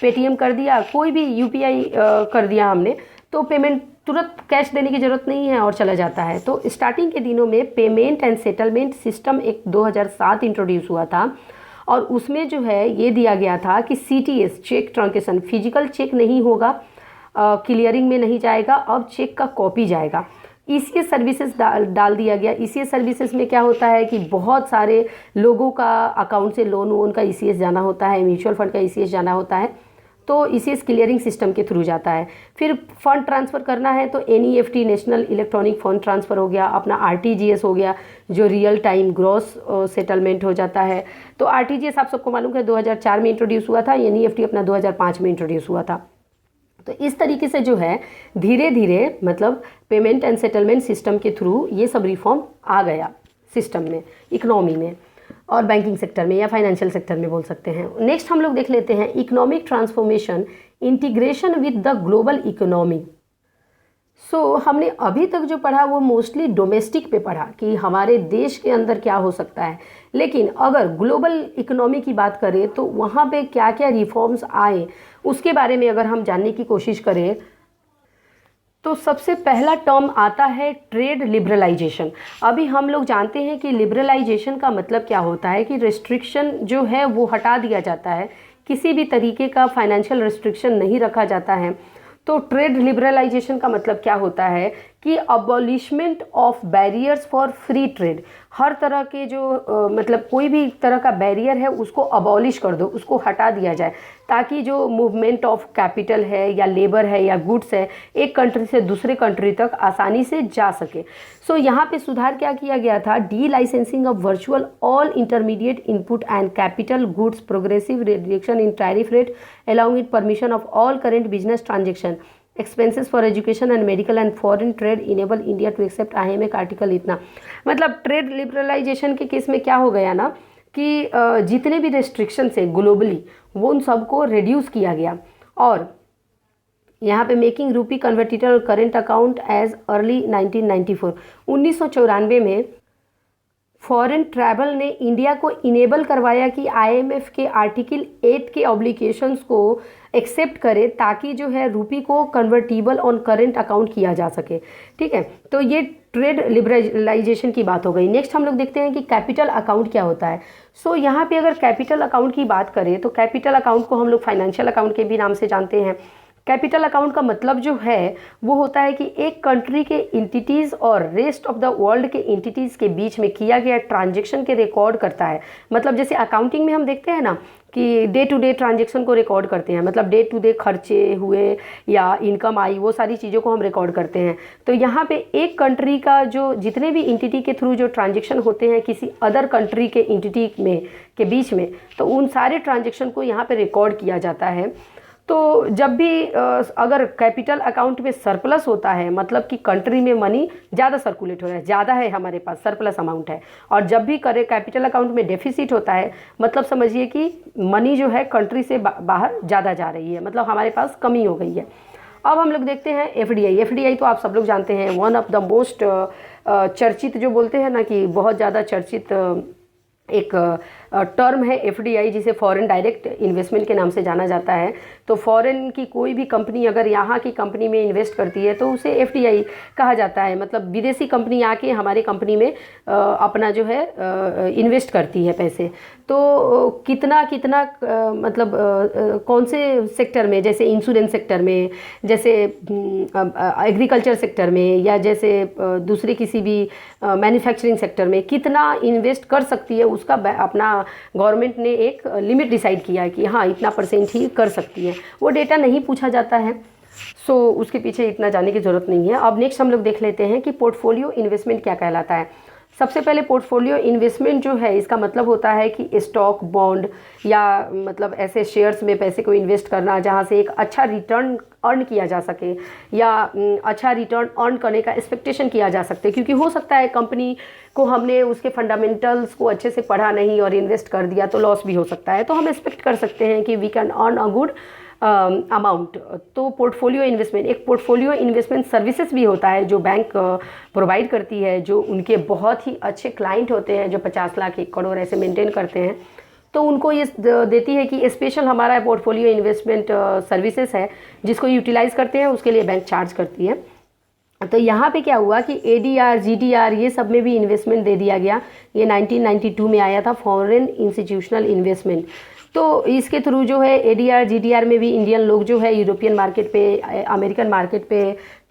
A: पेटीएम कर दिया, कोई भी यूपीआई कर दिया हमने, तो पेमेंट तुरंत कैश देने की ज़रूरत नहीं है और चला जाता है। तो स्टार्टिंग के दिनों में पेमेंट एंड सेटलमेंट सिस्टम एक 2007 इंट्रोड्यूस हुआ था, और उसमें जो है ये दिया गया था कि CTS cheque transaction, physical cheque नहीं होगा, क्लियरिंग में नहीं जाएगा, अब चेक का कॉपी जाएगा। ECS सर्विसेज डाल दिया गया। ECS सर्विसेज में क्या होता है कि बहुत सारे लोगों का अकाउंट से लोन का ECS जाना होता है, म्यूचुअल फंड का ECS जाना होता है, तो ECS क्लियरिंग सिस्टम के थ्रू जाता है। फिर फंड ट्रांसफ़र करना है तो NEFT national electronic fund transfer हो गया, अपना RTGS हो गया जो रियल टाइम ग्रॉस सेटलमेंट हो जाता है। तो RTGS आप सबको मालूम है 2004 में इंट्रोड्यूस हुआ था, NEFT अपना 2005 में इंट्रोड्यूस हुआ था। तो इस तरीके से जो है धीरे धीरे मतलब पेमेंट एंड सेटलमेंट सिस्टम के थ्रू ये सब रिफॉर्म आ गया सिस्टम में, इकोनॉमी में और बैंकिंग सेक्टर में या फाइनेंशियल सेक्टर में बोल सकते हैं। नेक्स्ट हम लोग देख लेते हैं economic transformation, integration with the global economy. हमने अभी तक जो पढ़ा वो मोस्टली डोमेस्टिक पे पढ़ा कि हमारे देश के अंदर क्या हो सकता है, लेकिन अगर ग्लोबल इकोनॉमी की बात करें तो वहाँ पे क्या क्या रिफॉर्म्स आए उसके बारे में अगर हम जानने की कोशिश करें तो सबसे पहला टर्म आता है ट्रेड लिबरलाइजेशन। अभी हम लोग जानते हैं कि लिबरलाइजेशन का मतलब क्या होता है कि रेस्ट्रिक्शन जो है वो हटा दिया जाता है, किसी भी तरीके का फाइनेंशियल रेस्ट्रिक्शन नहीं रखा जाता है। तो ट्रेड लिबरलाइजेशन का मतलब क्या होता है कि abolishment of barriers for free trade. हर तरह के जो मतलब कोई भी तरह का बैरियर है उसको अबॉलिश कर दो, उसको हटा दिया जाए, ताकि जो मूवमेंट ऑफ कैपिटल है या लेबर है या गुड्स है एक कंट्री से दूसरे कंट्री तक आसानी से जा सके। यहाँ पे सुधार क्या किया गया था, delicensing of virtual all intermediate input and capital goods, progressive reduction in tariff rate allowing it permission of all current business transaction, expenses for education and medical and foreign trade, enable India to accept IMF article इतना। मतलब trade liberalisation के case में क्या हो गया ना कि जितने भी रेस्ट्रिक्शंस है ग्लोबली वो उन सबको रिड्यूस किया गया। और यहाँ पे making rupee convertible current account as early 1994, 1994 में फॉरेन ट्रैवल ने इंडिया को इनेबल करवाया कि IMF के आर्टिकल 8 के ऑब्लिगेशंस को एक्सेप्ट करे, ताकि जो है रूपी को कन्वर्टिबल ऑन करेंट अकाउंट किया जा सके। ठीक है, तो ये ट्रेड लिबरलाइजेशन की बात हो गई। नेक्स्ट हम लोग देखते हैं कि कैपिटल अकाउंट क्या होता है। यहाँ पे अगर कैपिटल अकाउंट की बात करें तो कैपिटल अकाउंट को हम लोग फाइनेंशियल अकाउंट के भी नाम से जानते हैं। कैपिटल अकाउंट का मतलब जो है वो होता है कि एक कंट्री के एंटिटीज़ और रेस्ट ऑफ द वर्ल्ड के एंटिटीज़ के बीच में किया गया ट्रांजैक्शन के रिकॉर्ड करता है। मतलब जैसे अकाउंटिंग में हम देखते हैं ना कि डे टू डे ट्रांजैक्शन को रिकॉर्ड करते हैं, मतलब डे टू डे खर्चे हुए या इनकम आई, वो सारी चीज़ों को हम रिकॉर्ड करते हैं। तो यहाँ पे एक कंट्री का जो जितने भी एंटिटी के थ्रू जो ट्रांजैक्शन होते हैं किसी अदर कंट्री के एंटिटी में के बीच में, तो उन सारे ट्रांजैक्शन को यहाँ पे रिकॉर्ड किया जाता है। तो जब भी अगर कैपिटल अकाउंट में सरप्लस होता है, मतलब कि कंट्री में मनी ज़्यादा सर्कुलेट हो रहा है, ज़्यादा है हमारे पास, सरप्लस अमाउंट है, और जब भी करे कैपिटल अकाउंट में डेफिसिट होता है, मतलब समझिए कि मनी जो है कंट्री से बाहर ज़्यादा जा रही है, मतलब हमारे पास कमी हो गई है। अब हम लोग देखते हैं एफडीआई। एफडीआई तो आप सब लोग जानते हैं, वन ऑफ द मोस्ट चर्चित, जो बोलते हैं ना कि बहुत ज़्यादा चर्चित एक टर्म है एफडीआई, जिसे फॉरेन डायरेक्ट इन्वेस्टमेंट के नाम से जाना जाता है। तो फॉरेन की कोई भी कंपनी अगर यहाँ की कंपनी में इन्वेस्ट करती है तो उसे एफडीआई कहा जाता है। मतलब विदेशी कंपनी आके हमारी कंपनी में अपना जो है इन्वेस्ट करती है पैसे। तो कितना कितना मतलब कौन से सेक्टर में, जैसे इंश्योरेंस सेक्टर में, जैसे एग्रीकल्चर सेक्टर में, या जैसे दूसरे किसी भी मैन्युफैक्चरिंग सेक्टर में कितना इन्वेस्ट कर सकती है, उसका अपना गवर्नमेंट ने एक लिमिट डिसाइड किया है कि हाँ इतना % ही कर सकती है। वो डेटा नहीं पूछा जाता है, सो उसके पीछे इतना जाने की ज़रूरत नहीं है। अब नेक्स्ट हम लोग देख लेते हैं कि पोर्टफोलियो इन्वेस्टमेंट क्या कहलाता है। सबसे पहले पोर्टफोलियो इन्वेस्टमेंट जो है, इसका मतलब होता है कि स्टॉक, बॉन्ड या मतलब ऐसे शेयर्स में पैसे को इन्वेस्ट करना जहां से एक अच्छा रिटर्न अर्न किया जा सके, या अच्छा रिटर्न अर्न करने का एक्सपेक्टेशन किया जा सकते, क्योंकि हो सकता है कंपनी को हमने उसके फंडामेंटल्स को अच्छे से पढ़ा नहीं और इन्वेस्ट कर दिया तो लॉस भी हो सकता है। तो हम एक्सपेक्ट कर सकते हैं कि we can earn a good amount. तो पोर्टफोलियो इन्वेस्टमेंट एक पोर्टफोलियो इन्वेस्टमेंट सर्विसेज भी होता है जो बैंक प्रोवाइड करती है, जो उनके बहुत ही अच्छे क्लाइंट होते हैं जो 50 लाख 1 करोड़ ऐसे मेंटेन करते हैं, तो उनको ये देती है कि स्पेशल हमारा पोर्टफोलियो इन्वेस्टमेंट सर्विसेज है जिसको यूटिलाइज करते हैं, उसके लिए बैंक चार्ज करती है। तो यहाँ पे क्या हुआ कि एडीआर, जीडीआर ये सब में भी इन्वेस्टमेंट दे दिया गया। ये 1992 में आया था, फॉरेन इंस्टीट्यूशनल इन्वेस्टमेंट। तो इसके थ्रू जो है एडीआर, जीडीआर में भी इंडियन लोग जो है यूरोपियन मार्केट पे, अमेरिकन मार्केट पे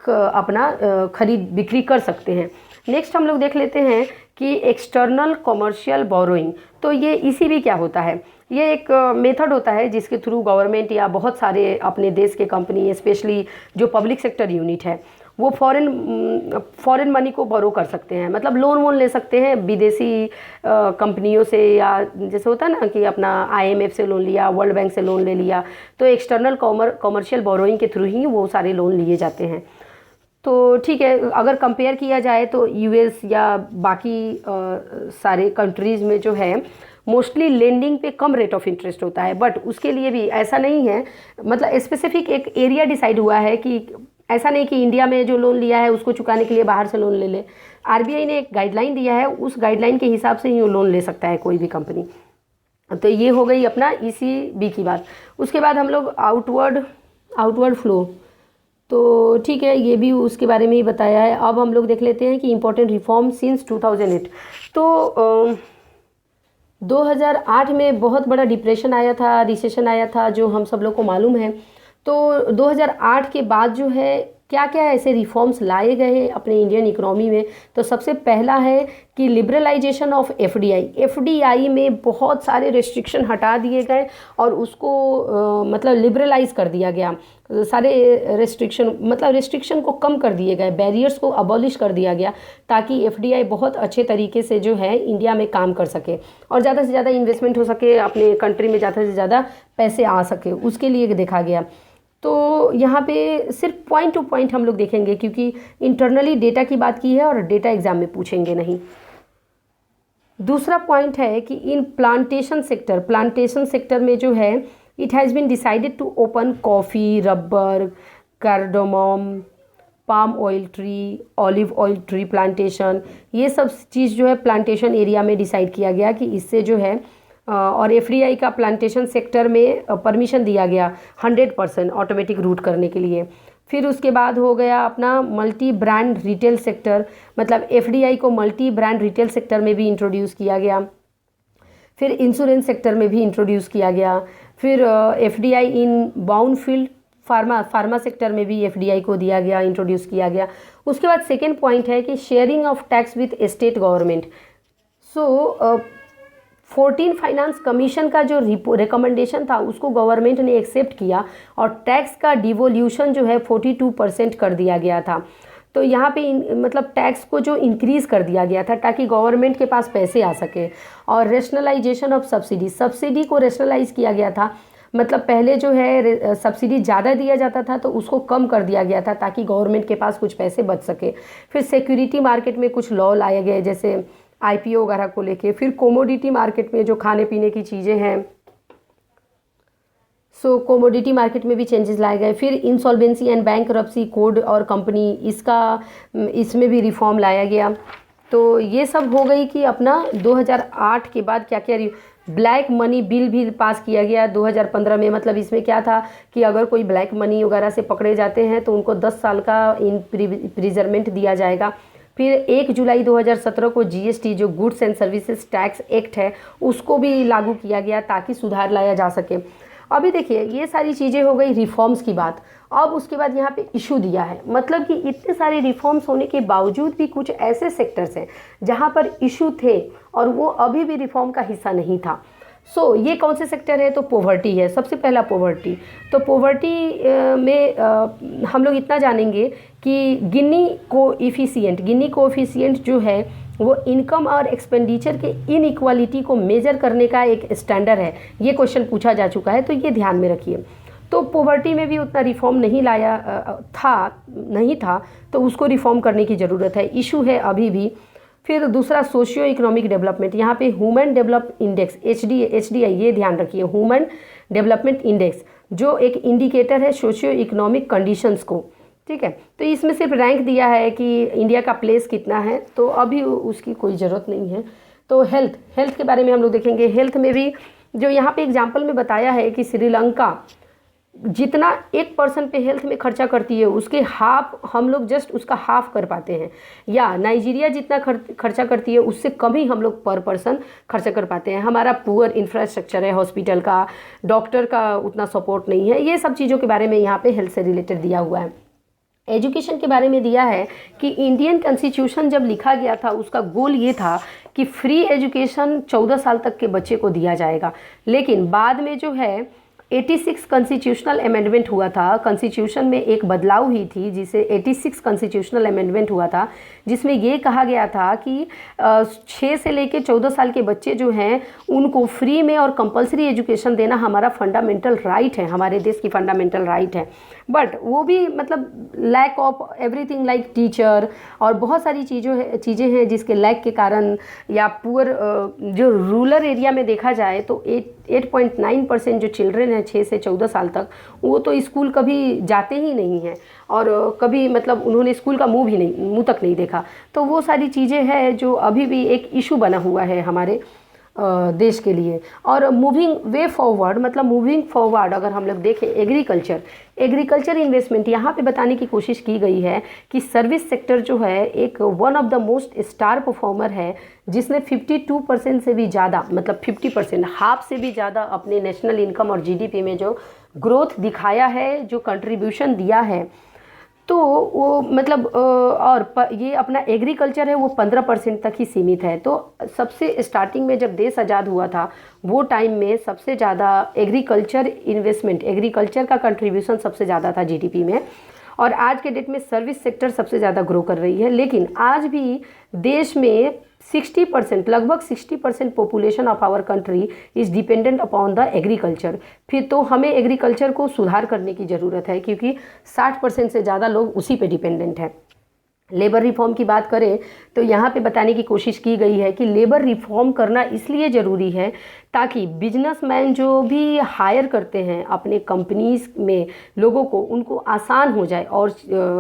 A: अपना खरीद बिक्री कर सकते हैं। नेक्स्ट हम लोग देख लेते हैं कि एक्सटर्नल कॉमर्शियल बोरोइंग। तो ये इसी भी क्या होता है, ये एक मेथड होता है जिसके थ्रू गवर्नमेंट या बहुत सारे अपने देश के कंपनी, स्पेशली जो पब्लिक सेक्टर यूनिट है, वो फॉरेन मनी को बोरो कर सकते हैं, मतलब लोन वोन ले सकते हैं विदेशी कंपनियों से, या जैसे होता है ना कि अपना आईएमएफ से लोन लिया, वर्ल्ड बैंक से लोन ले लिया, तो एक्सटर्नल कॉमर्शियल बोरोइंग के थ्रू ही वो सारे लोन लिए जाते हैं। तो ठीक है, अगर कंपेयर किया जाए तो यूएस या बाकी सारे कंट्रीज़ में जो है मोस्टली लेंडिंग पे कम रेट ऑफ इंटरेस्ट होता है, बट उसके लिए भी ऐसा नहीं है, मतलब स्पेसिफिक एक एरिया डिसाइड हुआ है कि ऐसा नहीं कि इंडिया में जो लोन लिया है उसको चुकाने के लिए बाहर से लोन ले ले। आरबीआई ने एक गाइडलाइन दिया है, उस गाइडलाइन के हिसाब से ही वो लोन ले सकता है कोई भी कंपनी। तो ये हो गई अपना ईसीबी की बात। उसके बाद हम लोग आउटवर्ड फ्लो, तो ठीक है ये भी उसके बारे में ही बताया है। अब हम लोग देख लेते हैं कि इम्पोर्टेंट रिफॉर्म सिंस 2008। तो 2008 में बहुत बड़ा डिप्रेशन आया था, रिसेशन आया था, जो हम सब लोग को मालूम है। तो 2008 के बाद जो है क्या क्या ऐसे रिफॉर्म्स लाए गए हैं अपने इंडियन इकोनॉमी में। तो सबसे पहला है कि लिबरलाइजेशन ऑफ एफडीआई में बहुत सारे रेस्ट्रिक्शन हटा दिए गए और उसको मतलब लिबरलाइज कर दिया गया। सारे रेस्ट्रिक्शन को कम कर दिए गए, बैरियर्स को अबॉलिश कर दिया गया, ताकि एफडीआई बहुत अच्छे तरीके से जो है इंडिया में काम कर सके और ज़्यादा से ज़्यादा इन्वेस्टमेंट हो सके, अपने कंट्री में ज़्यादा से ज़्यादा पैसे आ सके, उसके लिए देखा गया। तो यहाँ पे सिर्फ पॉइंट टू पॉइंट हम लोग देखेंगे, क्योंकि इंटरनली डेटा की बात की है और डेटा एग्जाम में पूछेंगे नहीं। दूसरा पॉइंट है कि इन प्लांटेशन सेक्टर में जो है it has been decided to open coffee, rubber, cardamom, palm oil tree, olive oil tree plantation, ये सब चीज़ जो है प्लांटेशन एरिया में डिसाइड किया गया कि इससे जो है और एफडीआई का प्लांटेशन सेक्टर में परमिशन दिया गया 100% ऑटोमेटिक रूट करने के लिए। फिर उसके बाद हो गया अपना मल्टी ब्रांड रिटेल सेक्टर, मतलब एफडीआई को मल्टी ब्रांड रिटेल सेक्टर में भी इंट्रोड्यूस किया गया। फिर इंश्योरेंस सेक्टर में भी इंट्रोड्यूस किया गया। फिर एफडीआई इन बाउनफील्ड फार्मा सेक्टर में भी एफडीआई को दिया गया, इंट्रोड्यूस किया गया। उसके बाद सेकेंड पॉइंट है कि sharing of tax with state government. So 14 finance commission का जो रिकमेंडेशन था उसको गवर्नमेंट ने एक्सेप्ट किया और टैक्स का डिवोल्यूशन जो है 42% कर दिया गया था। तो यहाँ पे मतलब टैक्स को जो इंक्रीज़ कर दिया गया था ताकि गवर्नमेंट के पास पैसे आ सके। और रेशनलाइजेशन ऑफ सब्सिडी को रेशनलाइज किया गया था। मतलब पहले जो है सब्सिडी ज़्यादा दिया जाता था तो उसको कम कर दिया गया था ताकि गवर्नमेंट के पास कुछ पैसे बच सके। फिर सिक्योरिटी मार्केट में कुछ लॉ लाए गए, जैसे आईपीओ वगैरह को लेके। फिर कोमोडिटी मार्केट में जो खाने पीने की चीज़ें हैं, सो कोमोडिटी मार्केट में भी चेंजेस लाए गए। फिर इंसॉल्वेंसी एंड बैंकरप्सी कोड और कंपनी, इसमें भी रिफॉर्म लाया गया। तो ये सब हो गई कि अपना 2008 के बाद क्या क्या ब्लैक मनी बिल भी पास किया गया 2015 में। मतलब इसमें क्या था कि अगर कोई ब्लैक मनी वगैरह से पकड़े जाते हैं तो उनको 10 साल का इम्प्रिजनमेंट दिया जाएगा। फिर 1 जुलाई 2017 को जीएसटी जो goods and services tax act है उसको भी लागू किया गया ताकि सुधार लाया जा सके। अभी देखिए ये सारी चीज़ें हो गई रिफॉर्म्स की बात। अब उसके बाद यहाँ पे इशू दिया है, मतलब कि इतने सारे रिफॉर्म्स होने के बावजूद भी कुछ ऐसे सेक्टर्स हैं जहाँ पर इशू थे और वो अभी भी रिफॉर्म का हिस्सा नहीं था। सो ये कौन से सेक्टर है? तो पॉवर्टी है। सबसे पहला पॉवर्टी। तो पॉवर्टी में हम लोग इतना जानेंगे कि गिनी कोएफिशिएंट जो है वो इनकम और एक्सपेंडिचर के इनइक्वालिटी को मेजर करने का एक स्टैंडर्ड है। ये क्वेश्चन पूछा जा चुका है तो ये ध्यान में रखिए। तो पॉवर्टी में भी उतना रिफॉर्म नहीं था तो उसको रिफॉर्म करने की ज़रूरत है, इशू है अभी भी। फिर दूसरा सोशियो इकोनॉमिक डेवलपमेंट, यहाँ पे ह्यूमन डेवलप इंडेक्स HDI, ये ध्यान रखिए, ह्यूमन डेवलपमेंट इंडेक्स जो एक इंडिकेटर है सोशियो इकोनॉमिक कंडीशंस को, ठीक है। तो इसमें सिर्फ रैंक दिया है कि इंडिया का प्लेस कितना है, तो अभी उसकी कोई ज़रूरत नहीं है। तो हेल्थ के बारे में हम लोग देखेंगे। हेल्थ में भी जो यहाँ पे एग्जाम्पल में बताया है कि श्रीलंका जितना 1% पे हेल्थ में खर्चा करती है उसके हाफ हम लोग जस्ट उसका हाफ कर पाते हैं, या नाइजीरिया जितना खर्चा करती है उससे कम ही हम लोग पर पर्सन खर्चा कर पाते हैं। हमारा पुअर इंफ्रास्ट्रक्चर है, हॉस्पिटल का, डॉक्टर का उतना सपोर्ट नहीं है। ये सब चीज़ों के बारे में यहाँ पे हेल्थ से रिलेटेड दिया हुआ है। एजुकेशन के बारे में दिया है कि इंडियन कॉन्स्टिट्यूशन जब लिखा गया था उसका गोल ये था कि फ्री एजुकेशन 14 साल तक के बच्चे को दिया जाएगा। लेकिन बाद में जो है 86 कॉन्स्टिट्यूशनल अमेंडमेंट हुआ था, कॉन्स्टिट्यूशन में एक बदलाव हुई थी जिसे 86 कॉन्स्टिट्यूशनल अमेंडमेंट हुआ था, जिसमें ये कहा गया था कि 6 से लेकर 14 साल के बच्चे जो हैं उनको फ्री में और कंपलसरी एजुकेशन देना हमारा फंडामेंटल राइट है, हमारे देश की फंडामेंटल राइट है। बट वो भी मतलब lack of everything like teacher और बहुत सारी चीज़ें हैं जिसके लैक के कारण, या पुअर जो रूरल एरिया में देखा जाए तो 8.9% जो चिल्ड्रेन हैं 6 से 14 साल तक, वो तो स्कूल कभी जाते ही नहीं हैं और कभी मतलब उन्होंने स्कूल का मुंह तक नहीं देखा। तो वो सारी चीज़ें हैं जो अभी भी एक इशू बना हुआ है हमारे देश के लिए। और मूविंग फॉरवर्ड अगर हम लोग देखें एग्रीकल्चर इन्वेस्टमेंट, यहाँ पे बताने की कोशिश की गई है कि सर्विस सेक्टर जो है एक one of the most star performer है, जिसने 52% से भी ज़्यादा, मतलब 50%, हाफ से भी ज़्यादा अपने नेशनल इनकम और जीडीपी में जो ग्रोथ दिखाया है, जो कंट्रीब्यूशन दिया है। तो वो मतलब ये अपना एग्रीकल्चर है वो 15% तक ही सीमित है। तो सबसे स्टार्टिंग में जब देश आज़ाद हुआ था वो टाइम में सबसे ज़्यादा एग्रीकल्चर का कंट्रीब्यूशन सबसे ज़्यादा था जीडीपी में, और आज के डेट में सर्विस सेक्टर सबसे ज़्यादा ग्रो कर रही है। लेकिन आज भी देश में 60%, लगभग 60% population of our country is dependent upon the agriculture. फिर तो हमें एग्रीकल्चर को सुधार करने की ज़रूरत है क्योंकि 60% से ज़्यादा लोग उसी पे डिपेंडेंट हैं। लेबर रिफॉर्म की बात करें तो यहाँ पे बताने की कोशिश की गई है कि लेबर रिफॉर्म करना इसलिए ज़रूरी है ताकि बिजनेसमैन जो भी हायर करते हैं अपने कंपनीज में लोगों को, उनको आसान हो जाए और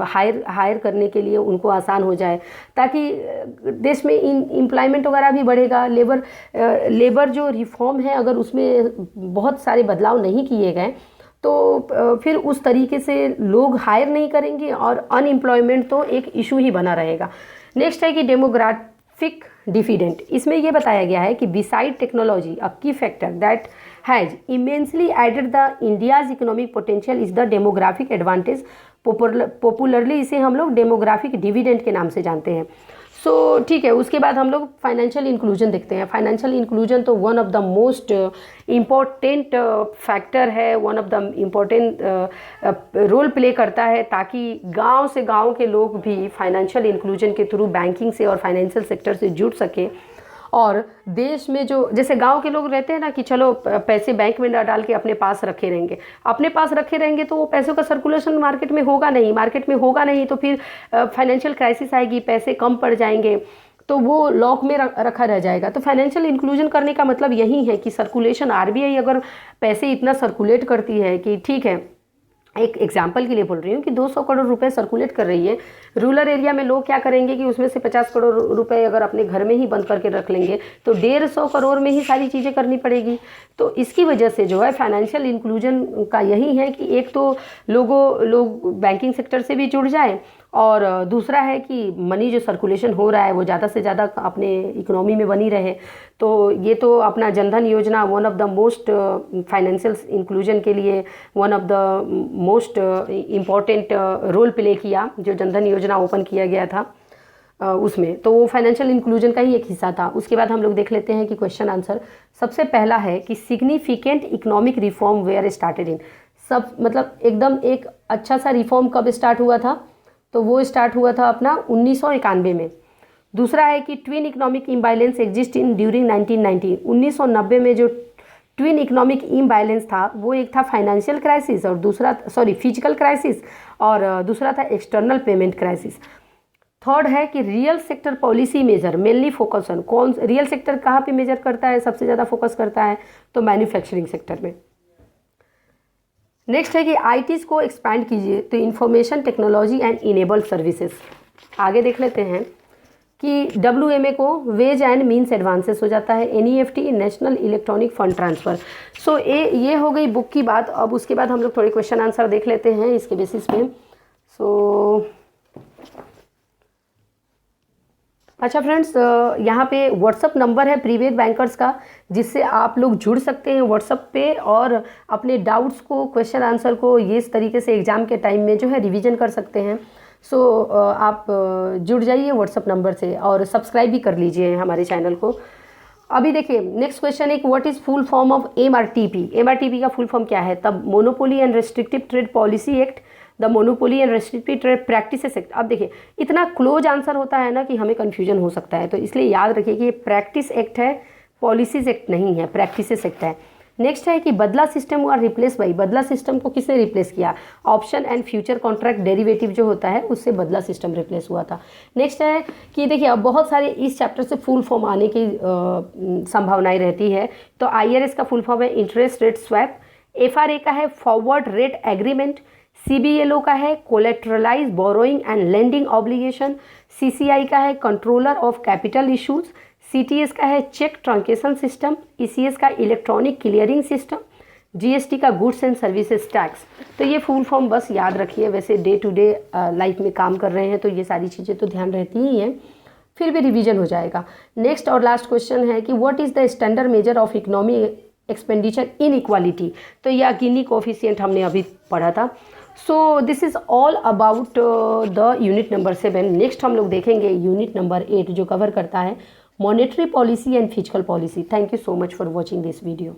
A: हायर करने के लिए उनको आसान हो जाए, ताकि देश में एम्प्लॉयमेंट वगैरह भी बढ़ेगा। लेबर जो रिफॉर्म है अगर उसमें बहुत सारे बदलाव नहीं किए गए तो फिर उस तरीके से लोग हायर नहीं करेंगे और अनएम्प्लॉयमेंट तो एक इशू ही बना रहेगा। नेक्स्ट है कि डेमोग्राफिक डिविडेंड। इसमें ये बताया गया है कि beside technology a key factor that has immensely added the India's economic potential is the demographic advantage. Popularly इसे हम लोग डेमोग्राफिक डिविडेंड के नाम से जानते हैं। सो ठीक है, उसके बाद हम लोग फाइनेंशियल इंक्लूजन देखते हैं। फाइनेंशियल इंक्लूजन तो one of the most important factor है, one of the important role play करता है ताकि गांव से गांव के लोग भी फाइनेंशियल इंक्लूजन के थ्रू बैंकिंग से और फाइनेंशियल सेक्टर से जुड़ सके। और देश में जो जैसे गांव के लोग रहते हैं ना कि चलो पैसे बैंक में ना डाल के अपने पास रखे रहेंगे, अपने पास रखे रहेंगे तो वो पैसों का सर्कुलेशन मार्केट में होगा नहीं, तो फिर फाइनेंशियल क्राइसिस आएगी, पैसे कम पड़ जाएंगे, तो वो लॉक में रखा रह जाएगा। तो फाइनेंशियल इंक्लूजन करने का मतलब यही है कि सर्कुलेशन, आरबीआई अगर पैसे इतना सर्कुलेट करती है कि ठीक है, एक एग्जाम्पल के लिए बोल रही हूँ कि 200 करोड़ रुपए सर्कुलेट कर रही है, रूरल एरिया में लोग क्या करेंगे कि उसमें से 50 करोड़ रुपए अगर अपने घर में ही बंद करके रख लेंगे तो 150 करोड़ में ही सारी चीज़ें करनी पड़ेगी। तो इसकी वजह से जो है फाइनेंशियल इंक्लूजन का यही है कि एक तो लोग बैंकिंग सेक्टर से भी जुड़ जाए, और दूसरा है कि मनी जो सर्कुलेशन हो रहा है वो ज़्यादा से ज़्यादा अपने इकोनॉमी में बनी रहे। तो ये तो अपना Jan Dhan Yojana one of the most financial inclusion के लिए one of the most important role play किया, जो जनधन योजना ओपन किया गया था उसमें, तो वो फाइनेंशियल इंक्लूजन का ही एक हिस्सा था। उसके बाद हम लोग देख लेते हैं कि क्वेश्चन आंसर। सबसे पहला है कि significant economic reform were started in. सब मतलब एकदम एक अच्छा सा रिफॉर्म कब स्टार्ट हुआ था, तो वो स्टार्ट हुआ था अपना 1991 में। दूसरा है कि twin economic imbalance exist in during 1990। 1990 में जो ट्विन इकोनॉमिक इम्बैलेंस था वो एक था फाइनेंशियल क्राइसिस और दूसरा फिजिकल क्राइसिस, और दूसरा था एक्सटर्नल पेमेंट क्राइसिस। थर्ड है कि real sector policy major mainly focus on, कौन रियल सेक्टर कहाँ पे मेजर करता है, सबसे ज़्यादा फोकस करता है, तो मैन्युफैक्चरिंग सेक्टर में। नेक्स्ट है कि आईटीज़ को एक्सपैंड कीजिए, तो information technology and enabled services. आगे देख लेते हैं कि WMA को वेज एंड मीन्स एडवांसेस हो जाता है, NEFT national electronic fund transfer. सो ये हो गई बुक की बात। अब उसके बाद हम लोग थोड़े क्वेश्चन आंसर देख लेते हैं इसके बेसिस पे। अच्छा फ्रेंड्स, यहाँ पे व्हाट्सअप नंबर है प्रीवियस बैंकर्स का, जिससे आप लोग जुड़ सकते हैं व्हाट्सअप पे और अपने डाउट्स को, क्वेश्चन आंसर को ये इस तरीके से एग्ज़ाम के टाइम में जो है रिवीजन कर सकते हैं। आप जुड़ जाइए व्हाट्सअप नंबर से और सब्सक्राइब भी कर लीजिए हमारे चैनल को। अभी देखिए नेक्स्ट क्वेश्चन है कि what is full form of MRTP। MRTP का फुल फॉर्म क्या है, तब monopoly and restrictive trade policy act, the monopoly and restrictive trade practices act. अब देखिए इतना क्लोज आंसर होता है ना कि हमें कन्फ्यूजन हो सकता है, तो इसलिए याद रखिए कि ये प्रैक्टिस एक्ट है, पॉलिसीज एक्ट नहीं है, प्रैक्टिसेस एक्ट है। नेक्स्ट है कि बदला सिस्टम और रिप्लेस बाई, बदला सिस्टम को किसने रिप्लेस किया, option and future contract derivative जो होता है उससे बदला सिस्टम रिप्लेस हुआ था। नेक्स्ट है कि देखिए अब बहुत सारे इस चैप्टर से फुल फॉर्म आने की संभावनाएं रहती है। तो IRS का फुल फॉर्म है इंटरेस्ट रेट स्वैप, FRA का है फॉरवर्ड रेट एग्रीमेंट, CBLO का है collateralized borrowing and lending obligation, CCI का है controller of capital issues, CTS का है चेक ट्रांकेशन सिस्टम, ECS का इलेक्ट्रॉनिक क्लियरिंग सिस्टम, GST का गुड्स एंड सर्विसेज टैक्स। तो ये फुल फॉर्म बस याद रखिए, वैसे डे टू डे लाइफ में काम कर रहे हैं तो ये सारी चीज़ें तो ध्यान रहती ही हैं, फिर भी रिवीजन हो जाएगा। नेक्स्ट और लास्ट क्वेश्चन है कि what is the standard measure of economy expenditure in equality. तो यह गिनी कोफिशिएंट हमने अभी पढ़ा था। So this is all about the unit number 7। Next हम लोग देखेंगे यूनिट नंबर 8 जो कवर करता है monetary policy and physical policy. Thank you so much for watching this video.